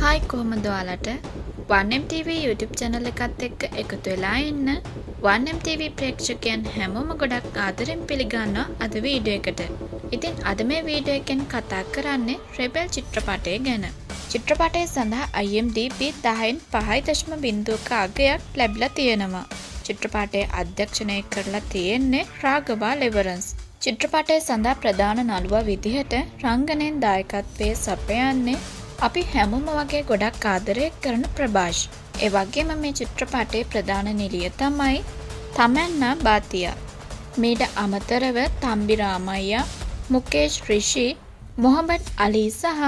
Hi කොහොමද ඔයාලට 1MTV YouTube channel එකත් එක්ක එකතු වෙලා ඉන්න 1MTV ප්‍රේක්ෂකයන් හැමෝම ගොඩක් ආදරෙන් පිළිගන්නවා අද වීඩියෝ එකට. ඉතින් අද මේ වීඩියෝ එකෙන් කතා කරන්නේ රෙබෙල් චිත්‍රපටය ගැන. චිත්‍රපටය සඳහා IMDb 10න් 5.0ක අගයක් ලැබිලා තියෙනවා. චිත්‍රපටය අධ්‍යක්ෂණය කරලා තියෙන්නේ රාඝවා ලෙවරන්ස්. චිත්‍රපටය සඳහා ප්‍රධාන නළුවා විදිහට රංගනයෙන් දායකත්වයේ සපයන්නේ අපි හැමෝම වගේ ගොඩක් ආදරය කරන ප්‍රභාෂ්. ඒ වගේම මේ චිත්‍රපටයේ ප්‍රධාන නිළිය තමයි තමන්නා බාතියා. මීට අමතරව තම්බි රාමයියා, මුකේෂ් රිෂි, මොහමඩ් අලි සහ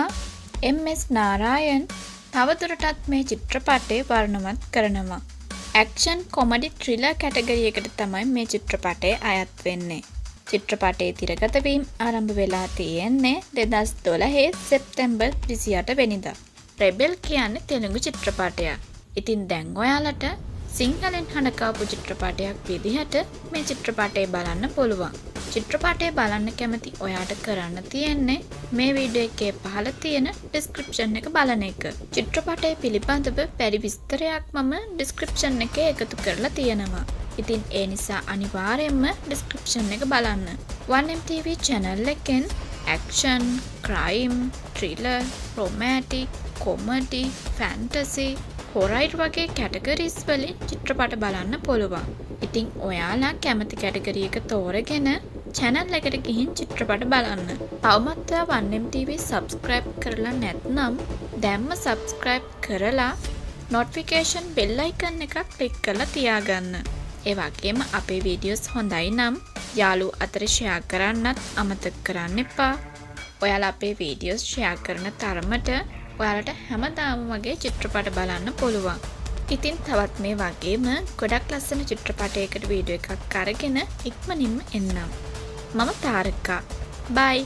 MS නාරායන් තවදුරටත් මේ චිත්‍රපටය වර්ණවත් කරනවා. ඇක්ෂන් කොමඩි ත්‍රිලර් කැටගරි එකට තමයි මේ චිත්‍රපටය අයත් වෙන්නේ. චිත්‍රපටයේ තිරගත වීම ආරම්භ වෙලා තියෙන්නේ 2012 සෙප්තැම්බර් 28 වෙනිදා. රෙබෙල් කියන්නේ තෙලුගු චිත්‍රපටයක්. ඉතින් දැන් ඔයාලට සිංහලෙන් හඬකවපු චිත්‍රපටයක් විදිහට මේ චිත්‍රපටය බලන්න පුළුවන්. චිත්‍රපටය බලන්න කැමති ඔයාට කරන්න තියෙන්නේ මේ වීඩියෝ එකේ පහළ තියෙන ඩිස්ක්‍රිප්ෂන් එක බලන එක. චිත්‍රපටය පිළිබඳව වැඩි විස්තරයක් මම ඩිස්ක්‍රිප්ෂන් එකේ එකතු කරලා තියෙනවා. ඉතින් ඒ නිසා අනිවාර්යයෙන්ම ඩිස්ක්‍රිප්ෂන් එක බලන්න. 1MTV channel එකෙන් action, crime, thriller, romantic, comedy, fantasy, horror වගේ කැටගරිස් වලින් චිත්‍රපට බලන්න පුළුවන්. ඉතින් ඔයාලා කැමති කැටගරි එක තෝරගෙන channel එකට ගිහින් චිත්‍රපට බලන්න. තවමත් 1MTV subscribe කරලා නැත්නම් දැන්ම subscribe කරලා notification bell icon එකක් click කරලා තියාගන්න. ඒ වගේම අපේ වීඩියෝස් හොඳයි නම් යාළුවෝ අතර ෂෙයා කරන්නත් අමතක කරන්න එපා. ඔයාලා අපේ වීඩියෝස් ෂෙයා කරන තරමට ඔයාලට හැමදාම වගේ චිත්‍රපට බලන්න පුළුවන්. ඉතින් තවත් මේ වගේම ගොඩක් ලස්සන චිත්‍රපටයකට වීඩියෝ එකක් අරගෙන ඉක්මනින්ම එන්නම්. මම තාරකා. බයි.